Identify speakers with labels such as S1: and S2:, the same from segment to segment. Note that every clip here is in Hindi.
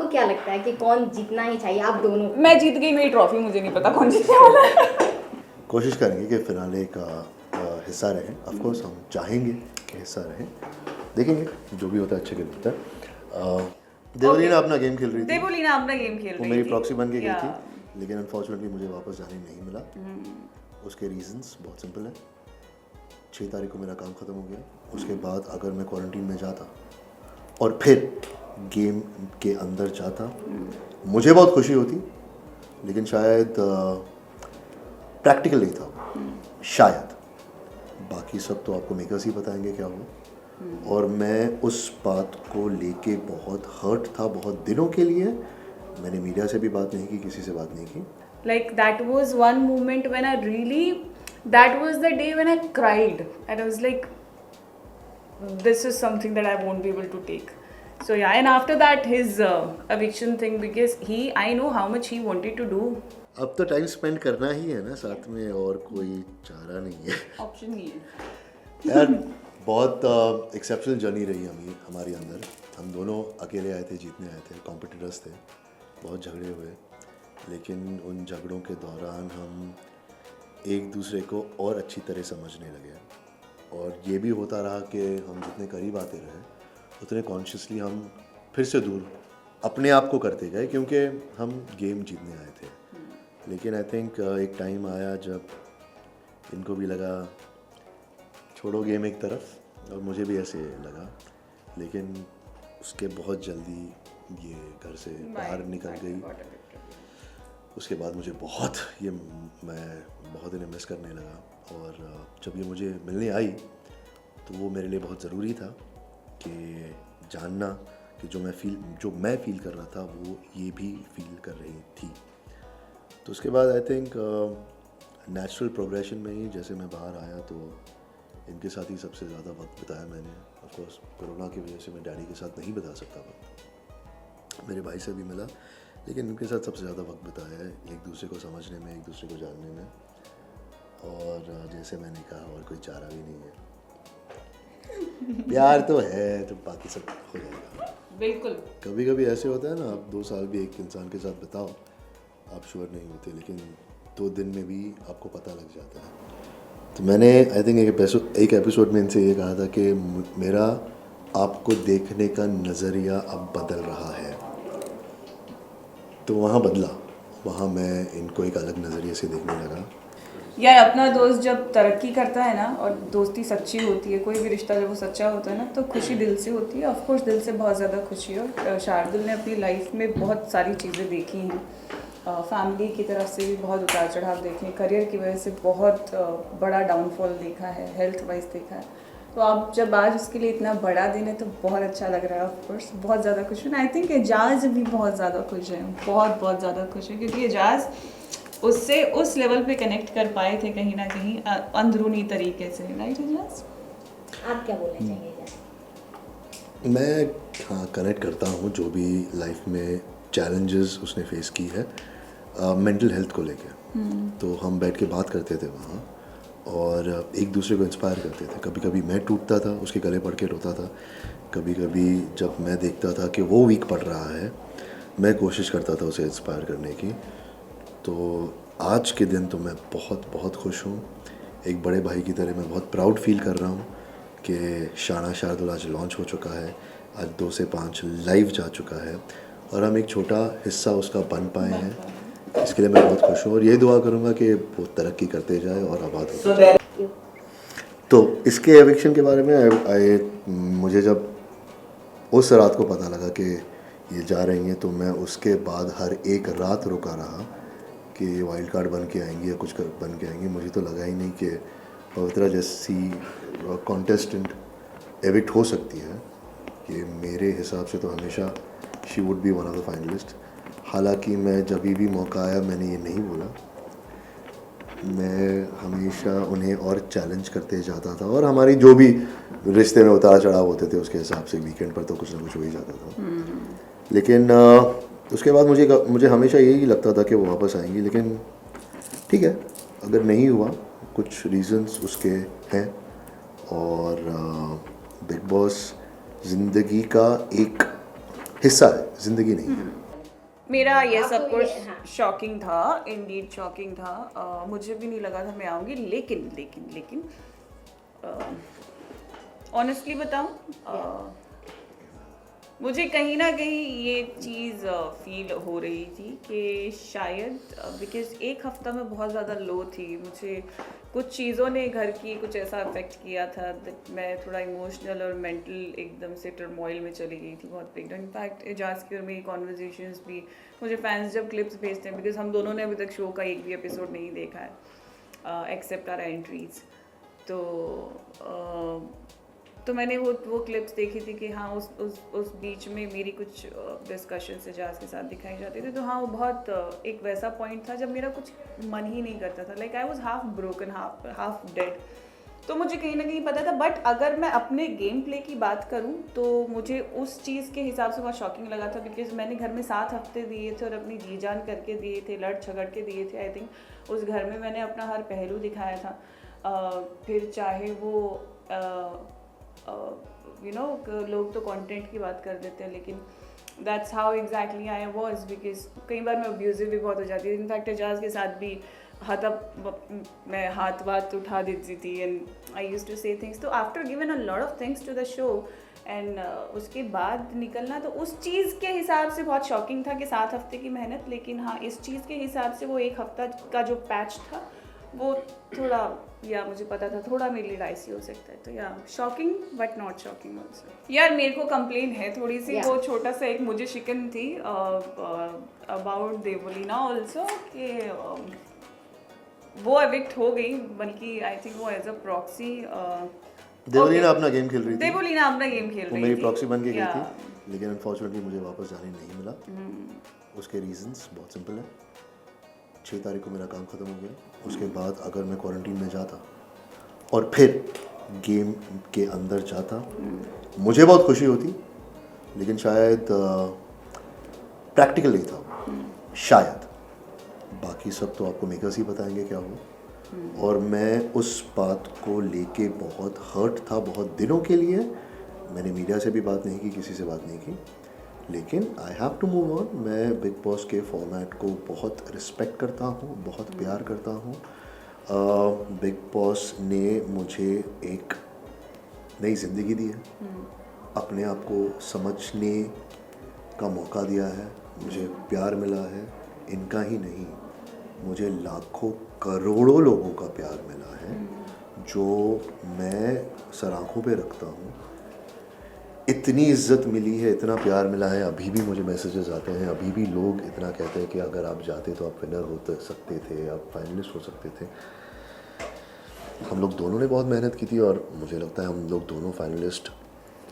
S1: आपको क्या लगता है कि कौन जीतना ही चाहिए, आप दोनों?
S2: मैं जीत गई, मेरी ट्रॉफी, मुझे नहीं पता कौन जीतने वाला है।
S3: कोशिश करेंगे कि फिनाले का हिस्सा रहें। ऑफ कोर्स हम चाहेंगे कि हिस्सा रहें, देखेंगे जो भी होता है अच्छे के लिए होता है। देवलीना अपना गेम खेल रही थी,
S2: देवलीना अपना गेम खेल रही
S3: वो
S2: थी,
S3: मेरी प्रॉक्सी बन के गई
S2: या-
S3: थी, लेकिन अनफॉर्चुनेटली मुझे वापस जाने नहीं मिला। उसके रीजंस बहुत सिंपल है। 6 तारीख को मेरा काम ख़त्म हो गया, उसके बाद अगर मैं क्वारंटीन में जाता और फिर गेम के अंदर जाता, मुझे बहुत खुशी होती, लेकिन शायद प्रैक्टिकल नहीं था, शायद। बाकी सब तो आपको मेकर्स ही बताएंगे क्या हुआ। और मैं उस बात को लेके बहुत हर्ट था बहुत दिनों के लिए। मैंने मीडिया से भी बात नहीं की, किसी से बात नहीं की।
S2: Like that was one moment when I really, that was the day when I cried and I was like, this is something that I won't be able to take. So yeah, and after that his eviction thing, because I know how much he wanted to do.
S3: अब तो टाइम स्पेंड करना ही है ना साथ में, और कोई चारा नहीं है।
S2: Option नहीं है।
S3: यार बहुत एक्सेप्शनल जर्नी रही हमारी अंदर। हम दोनों अकेले आए थे, जीतने आए थे, कॉम्पिटिटर्स थे, बहुत झगड़े हुए, लेकिन उन झगड़ों के दौरान हम एक दूसरे को और अच्छी तरह समझने लगे। और ये भी होता रहा कि हम जितने करीब आते रहे उतने कॉन्शियसली हम फिर से दूर अपने आप को करते गए, क्योंकि हम गेम जीतने आए थे। लेकिन आई थिंक एक टाइम आया जब इनको भी लगा छोड़ो गेम एक तरफ, और मुझे भी ऐसे लगा, लेकिन उसके बहुत जल्दी ये घर से बाहर निकल गई। उसके बाद मुझे मैं बहुत इन्हें मिस करने लगा, और जब ये मुझे मिलने आई तो वो मेरे लिए बहुत ज़रूरी था कि जानना कि जो मैं फ़ील कर रहा था वो ये भी फील कर रही थी। तो उसके बाद आई थिंक नेचुरल प्रोग्रेशन में ही जैसे मैं बाहर आया तो इनके साथ ही सबसे ज़्यादा वक्त बिताया मैंने। ऑफ कोर्स कोरोना की वजह से मैं डैडी के साथ नहीं बिता सकता वक्त, मेरे भाई से भी मिला, लेकिन इनके साथ सबसे ज़्यादा वक्त बिताया है, एक दूसरे को समझने में, एक दूसरे को जानने में। और जैसे मैंने कहा, और कोई चारा भी नहीं है। प्यार तो है, तो बाकी सब हो जाएगा।
S2: बिल्कुल।
S3: कभी कभी ऐसे होता है ना, आप 2 साल भी एक इंसान के साथ बिताओ, आप श्योर नहीं होते, लेकिन 2 दिन में भी आपको पता लग जाता है। तो मैंने आई थिंक एक एपिसोड में इनसे ये कहा था कि मेरा आपको देखने का नज़रिया अब बदल रहा है। तो वहाँ बदला, वहाँ मैं इनको एक अलग नज़रिए से देखने लगा।
S2: यार अपना दोस्त जब तरक्की करता है ना, और दोस्ती सच्ची होती है, कोई भी रिश्ता जब वो सच्चा होता है ना, तो खुशी दिल से होती है। ऑफ कोर्स दिल से बहुत ज़्यादा खुशी है। और शार्दुल ने अपनी लाइफ में बहुत सारी चीज़ें देखी हैं, फैमिली की तरफ से भी बहुत उतार चढ़ाव देखे हैं, करियर की वजह से बहुत बड़ा डाउनफॉल देखा है, हेल्थ वाइज देखा है। तो आप जब आज उसके लिए इतना बड़ा दिन है तो बहुत अच्छा लग रहा है। ऑफ कोर्स बहुत ज़्यादा खुश हूँ। आई थिंक एजाज भी बहुत ज़्यादा खुश है, बहुत ज़्यादा खुश है, क्योंकि एजाज उससे उस लेवल पे कनेक्ट कर पाए थे कहीं ना कहीं अंदरूनी तरीके से। राइट एजाज,
S1: आप क्या बोलना चाहेंगे एजाज?
S3: मैं हाँ कनेक्ट करता हूँ जो भी लाइफ में चैलेंजेस उसने फेस की है मेंटल हेल्थ को लेके। तो हम बैठ के बात करते थे वहाँ, और एक दूसरे को इंस्पायर करते थे। कभी कभी मैं टूटता था, उसके गले पड़ के रोता था। कभी कभी जब मैं देखता था कि वो वीक पड़ रहा है, मैं कोशिश करता था उसे इंस्पायर करने की। तो आज के दिन तो मैं बहुत खुश हूँ। एक बड़े भाई की तरह मैं बहुत प्राउड फील कर रहा हूँ कि शाना शार्दुल आज लॉन्च हो चुका है, आज 2 से 5 लाइव जा चुका है, और हम एक छोटा हिस्सा उसका बन पाए हैं। इसके लिए मैं बहुत खुश हूँ, और ये दुआ करूँगा कि वो तरक्की करते जाए और आबाद हो जाए। तो इसके एविक्शन के बारे में मुझे जब उस रात को पता लगा कि ये जा रही हैं, तो मैं उसके बाद हर एक रात रुका रहा कि वाइल्ड कार्ड बन के आएंगी या कुछ बन के आएंगी। मुझे तो लगा ही नहीं कि पवित्रा जैसी कॉन्टेस्टेंट एविक्ट हो सकती है। कि मेरे हिसाब से तो हमेशा she would be one of the finalist. हालांकि मैं जब भी मौका आया मैंने ये नहीं बोला, मैं हमेशा उन्हें और चैलेंज करते जाता था, और हमारी जो भी रिश्ते में उतार चढ़ाव होते थे उसके हिसाब से वीकेंड पर तो कुछ ना कुछ हो ही जाता था। लेकिन उसके बाद मुझे हमेशा यही लगता था कि वो वापस आएंगी, लेकिन ठीक है, अगर नहीं हुआ, कुछ रीजंस उसके हैं। और बिग बॉस ज़िंदगी का एक हिस्सा है, ज़िंदगी नहीं है।
S2: मेरा ये
S1: आपको
S2: सब कुछ
S1: ये- हाँ।
S2: शॉकिंग था, इंडीड शॉकिंग था। मुझे भी नहीं लगा था मैं आऊँगी, लेकिन ऑनेस्टली बताऊँ, मुझे कहीं ना कहीं ये चीज़ फील हो रही थी कि शायद बिकॉज एक हफ्ता में बहुत ज़्यादा लो थी, मुझे कुछ चीज़ों ने घर की कुछ ऐसा अफेक्ट किया था that मैं थोड़ा इमोशनल और मेंटल एकदम से टर्मोइल में चली गई थी बहुत बिग। इनफैक्ट एजाज की और मेरी कॉन्वर्जेशंस भी, मुझे फैंस जब क्लिप्स भेजते हैं, बिकॉज हम दोनों ने अभी तक शो का एक भी एपिसोड नहीं देखा है एक्सेप्ट आवर एंट्रीज, तो मैंने वो क्लिप्स देखी थी कि हाँ उस बीच में मेरी कुछ डिस्कशन एजाज के साथ दिखाई जाती थी। तो हाँ वो बहुत एक वैसा पॉइंट था जब मेरा कुछ मन ही नहीं करता था, like I was half broken half dead. तो मुझे कहीं ना कहीं पता था, बट अगर मैं अपने गेम प्ले की बात करूँ तो मुझे उस चीज़ के हिसाब से बहुत शॉकिंग लगा था, बिकॉज मैंने घर में 7 हफ्ते दिए थे और अपनी जी जान करके दिए थे, लड़ झगड़ के दिए थे। आई थिंक उस घर में मैंने अपना हर पहलू दिखाया था। फिर चाहे वो लोग तो कंटेंट की बात कर देते हैं, लेकिन that's how exactly I was, because कई बार मैं अब्यूजिव भी बहुत हो जाती थी। इनफैक्ट एजाज के साथ भी मैं हाथ वाथ उठा देती थी and I use to say things. तो after given a lot of things to the show and उसके बाद निकलना, तो उस चीज़ के हिसाब से बहुत शॉकिंग था कि 7 हफ्ते की मेहनत, लेकिन हाँ इस चीज़ के हिसाब से वो एक हफ्ता का जो पैच था वो थोड़ा, या मुझे पता था थोड़ा मेरे लिए डाइसी हो सकता है। तो या shocking but not shocking also. यार मेरे को कंप्लेन है थोड़ी सी, वो छोटा सा एक मुझे शिकन थी अबाउट देवोलीना ऑल्सो, कि वो एविक्ट हो गई, बल्कि आई थिंक वो एज अ प्रॉक्सी
S3: देवलीना अपना गेम खेल रही थी,
S2: देवोलीना अपना गेम खेल
S3: वो
S2: रही
S3: मेरी
S2: थी,
S3: प्रॉक्सी बन के गई थी, लेकिन अनफॉर्चुनेटली मुझे वापस जाने नहीं मिला। उसके रीजंस बहुत सिंपल है, 6 तारीख को मेरा काम ख़त्म हो गया। उसके बाद अगर मैं क्वारंटीन में जाता और फिर गेम के अंदर जाता, मुझे बहुत खुशी होती, लेकिन शायद प्रैक्टिकल नहीं था, शायद। बाकी सब तो आपको मेकर्स ही बताएंगे क्या हुआ। और मैं उस बात को लेके बहुत हर्ट था बहुत दिनों के लिए। मैंने मीडिया से भी बात नहीं की, किसी से बात नहीं की, लेकिन I have to move on. मैं बिग बॉस के फॉर्मेट को बहुत रिस्पेक्ट करता हूँ, बहुत प्यार करता हूँ। बिग बॉस ने मुझे एक नई ज़िंदगी दी है, अपने आप को समझने का मौका दिया है, मुझे प्यार मिला है। इनका ही नहीं, मुझे लाखों करोड़ों लोगों का प्यार मिला है, जो मैं सर आँखों पे रखता हूँ। इतनी इज्जत मिली है, इतना प्यार मिला है। अभी भी मुझे मैसेजेस आते हैं, अभी भी लोग इतना कहते हैं कि अगर आप जाते तो आप विनर हो सकते थे, आप फाइनलिस्ट हो सकते थे। हम लोग दोनों ने बहुत मेहनत की थी और मुझे लगता है हम लोग दोनों फाइनलिस्ट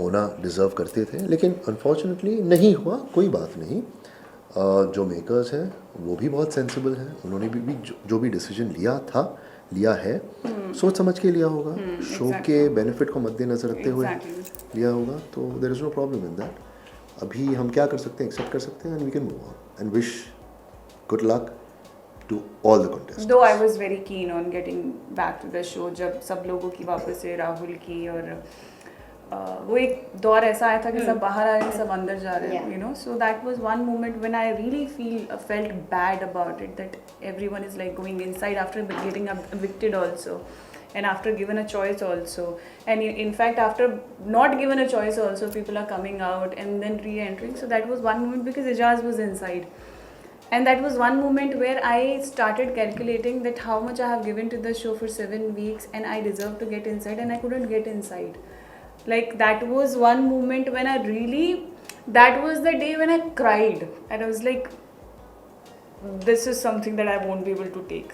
S3: होना डिज़र्व करते थे, लेकिन अनफॉर्चुनेटली नहीं हुआ। कोई बात नहीं, जो मेकर्स हैं वो भी बहुत सेंसिबल हैं, उन्होंने भी जो भी डिसीजन लिया है सोच समझ के लिया होगा, शो के बेनिफिट को मद्देनजर रखते हुए लिया होगा। तो there is no problem in that. अभी हम क्या कर सकते हैं, एक्सेप्ट कर सकते हैं and we can move on and wish good luck to all the contestants.
S2: Though I was very keen on getting back to the show, जब सब लोगों की वापस से राहुल की और वो एक दौर ऐसा आया था कि सब बाहर आ रहे हैं, सब अंदर जा रहे हैं, you know. So that was one moment when I really felt bad about it, that everyone is like going inside after getting evicted also, and after given a choice also, and in fact after not given a choice also, people are coming out and then re-entering. So that was one moment because Ijaz was inside, and that was one moment where I started calculating that how much I have given to the show for 7 weeks and I deserve to get inside, and I couldn't get inside. Like that was one moment when I really, that was the day when I cried and I was like, this is something that I won't be able to take.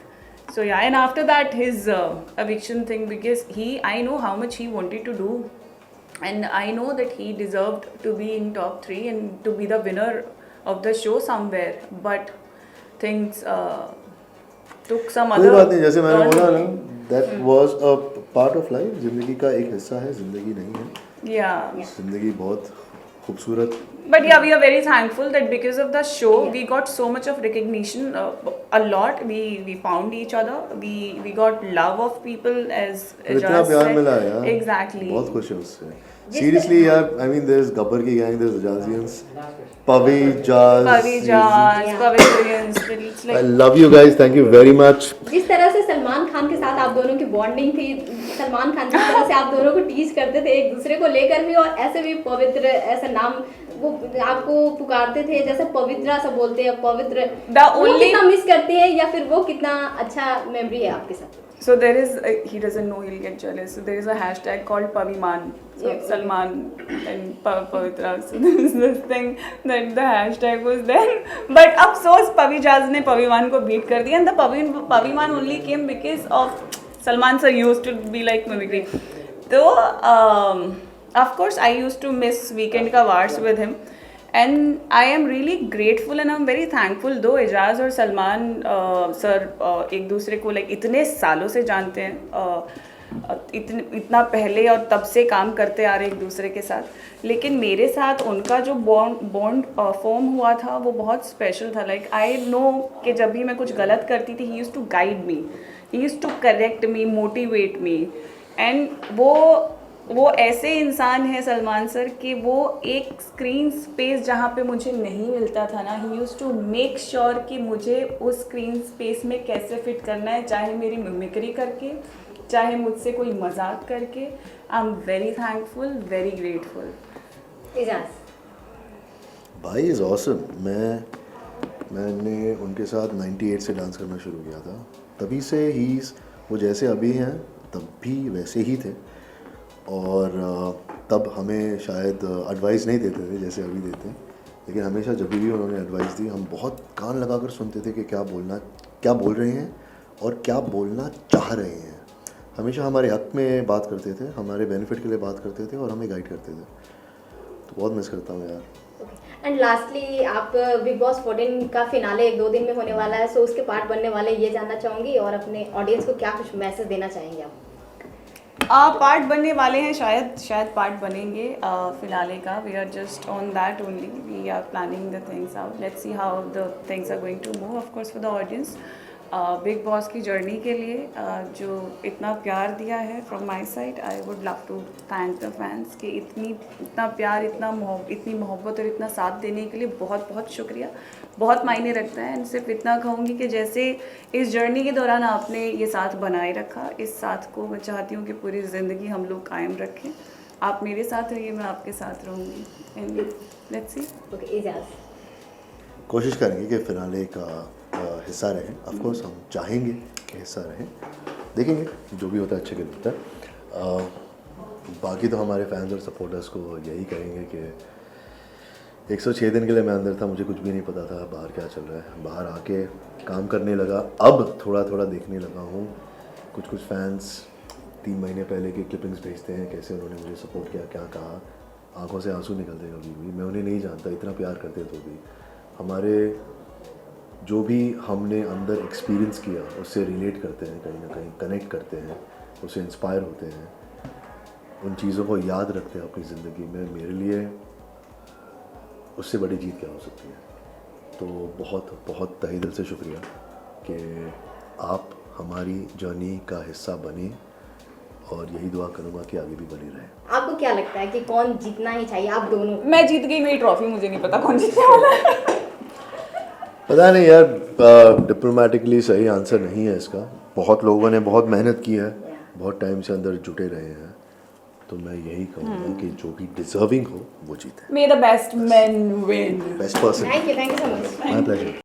S2: So yeah, and after that his eviction thing, because I know how much he wanted to do, and I know that he deserved to be in top 3 and to be the winner of the show somewhere, but things took some
S3: कोई
S2: other
S3: बात नहीं, जैसे मैंने बोला ना,
S2: turn.
S3: That was a part of life. ज़िंदगी का एक हिस्सा है, ज़िंदगी नहीं है।
S2: Yeah.
S3: ज़िंदगी बहुत खूबसूरत।
S2: But yeah, we are very thankful that because of the show, we got so much of recognition, a lot. We found each other. We got love of people, as
S3: इतना
S2: Ijaz
S3: प्यार
S2: said.
S3: मिला है यार,
S2: Exactly.
S3: बहुत खुश है उससे। सीरियसली यार, I mean there is Gabbar की गैंग, देयर इज जाजियंस, पवी जाज,
S2: Pavilions, it's
S3: I
S2: like
S3: love you guys, thank you very much.
S1: जिस तरह से सलमान खान के साथ आप दोनों की बॉन्डिंग थी, सलमान खान जिस तरह से आप दोनों को टीज करते थे एक दूसरे को लेकर भी, और ऐसे भी पवित्र ऐसा नाम वो आपको पुकारते थे, जैसे पवित्रा सा बोलते हैं, पवित्र, वो
S2: only-
S1: कितना मिस करते हैं या फिर वो कितना अच्छा मेमोरी है आपके साथ?
S2: So there is, he doesn't know, he'll get jealous. So there is a hashtag called Paviman. So
S1: Yeah.
S2: Salman and Pavitra. So there is this thing that the hashtag was there. But अफसोस Pavijaz ने Paviman को beat कर दिया. And the Paviman only came because of Salman sir used to be like mimicry. So of course I used to miss Weekend का wars with him. And I am really grateful and I'm very thankful, though Ejaz और सलमान सर एक दूसरे को लाइक इतने सालों से जानते हैं, इतना पहले और तब से काम करते आ रहे एक दूसरे के साथ, लेकिन मेरे साथ उनका जो बॉन्ड फॉर्म हुआ था वो बहुत स्पेशल था. लाइक आई नो कि जब भी मैं कुछ गलत करती थी, he used to guide me, he used to correct me, motivate me. And वो ऐसे इंसान है सलमान सर कि वो एक स्क्रीन स्पेस जहाँ पे मुझे नहीं मिलता था ना, ही यूज़ टू मेक श्योर कि मुझे उस स्क्रीन स्पेस में कैसे फिट करना है, चाहे मेरी मिमिक्री करके, चाहे मुझसे कोई मजाक करके. I am very thankful, very grateful.
S1: Eijaz
S3: भाई इज़ ऑसम. मैंने उनके साथ 98 से डांस करना शुरू किया था, तभी से वो जैसे अभी हैं तब भी वैसे ही थे. और तब हमें शायद एडवाइस नहीं देते थे जैसे अभी देते हैं, लेकिन हमेशा जब भी उन्होंने एडवाइस दी हम बहुत कान लगाकर सुनते थे कि क्या बोल रहे हैं और क्या बोलना चाह रहे हैं. हमेशा हमारे हक में बात करते थे, हमारे बेनिफिट के लिए बात करते थे और हमें गाइड करते थे. तो बहुत मिस करता हूँ यार.
S1: एंड लास्टली, आप बिग बॉस 14 का फिनाले 2 दिन में होने वाला है, सो उसके पार्ट बनने वाले, ये जानना चाहूँगी, और अपने ऑडियंस को क्या कुछ मैसेज देना चाहेंगे आप?
S2: पार्ट बनने वाले हैं, शायद पार्ट बनेंगे फिनाले का. We are just on that only, we are planning the things out. Let's see how the things are going to move. Of course for the audience, Bigg Boss की जर्नी के लिए जो इतना प्यार दिया है from my side, I would love to thank the fans कि इतना प्यार, इतनी मोहब्बत और इतना साथ देने के लिए बहुत बहुत शुक्रिया. बहुत मायने रखता है. एंड सिर्फ इतना कहूँगी कि जैसे इस जर्नी के दौरान आपने ये साथ बनाए रखा, इस साथ को मैं चाहती हूँ कि पूरी ज़िंदगी हम लोग कायम रखें. आप मेरे साथ रहिए, मैं आपके साथ रहूँगी. And let's see.
S1: Okay Eijaz,
S3: कोशिश करेंगे कि फिनाले का हिस्सा रहें. ऑफ कोर्स हम चाहेंगे कि हिस्सा रहें. देखेंगे जो भी होता है अच्छे के लिए होता है. बाकी तो हमारे फैंस और सपोर्टर्स को यही कहेंगे कि 106 दिन के लिए मैं अंदर था, मुझे कुछ भी नहीं पता था बाहर क्या चल रहा है. बाहर आके काम करने लगा, अब थोड़ा थोड़ा देखने लगा हूँ. कुछ फैंस 3 महीने पहले के क्लिपिंग्स भेजते हैं, कैसे उन्होंने मुझे सपोर्ट किया, क्या कहा. आंखों से आंसू निकलते कभी भी. मैं उन्हें नहीं जानता, इतना प्यार करते तो भी. हमारे जो भी हमने अंदर एक्सपीरियंस किया उससे रिलेट करते हैं, कहीं ना कहीं कनेक्ट करते हैं, उससे इंस्पायर होते हैं, उन चीज़ों को याद रखते हैं अपनी ज़िंदगी में. मेरे लिए उससे बड़ी जीत क्या हो सकती है. तो बहुत बहुत तहे दिल से शुक्रिया कि आप हमारी जर्नी का हिस्सा बने, और यही दुआ करूँगा कि आगे भी बनी रहे.
S1: आपको क्या लगता है कि कौन जीतना ही चाहिए, आप दोनों?
S2: मैं जीत गई, मेरी ट्रॉफी, मुझे नहीं पता कौन जीतने वाला है.
S3: पता नहीं यार, डिप्लोमेटिकली सही आंसर नहीं है इसका. बहुत लोगों ने बहुत मेहनत की है, बहुत टाइम से अंदर जुटे रहे हैं. तो मैं यही कहूँगा कि जो भी डिजर्विंग हो वो जीते.
S2: May the best men win.
S3: Best person.
S1: Thank you so much.
S3: My pleasure.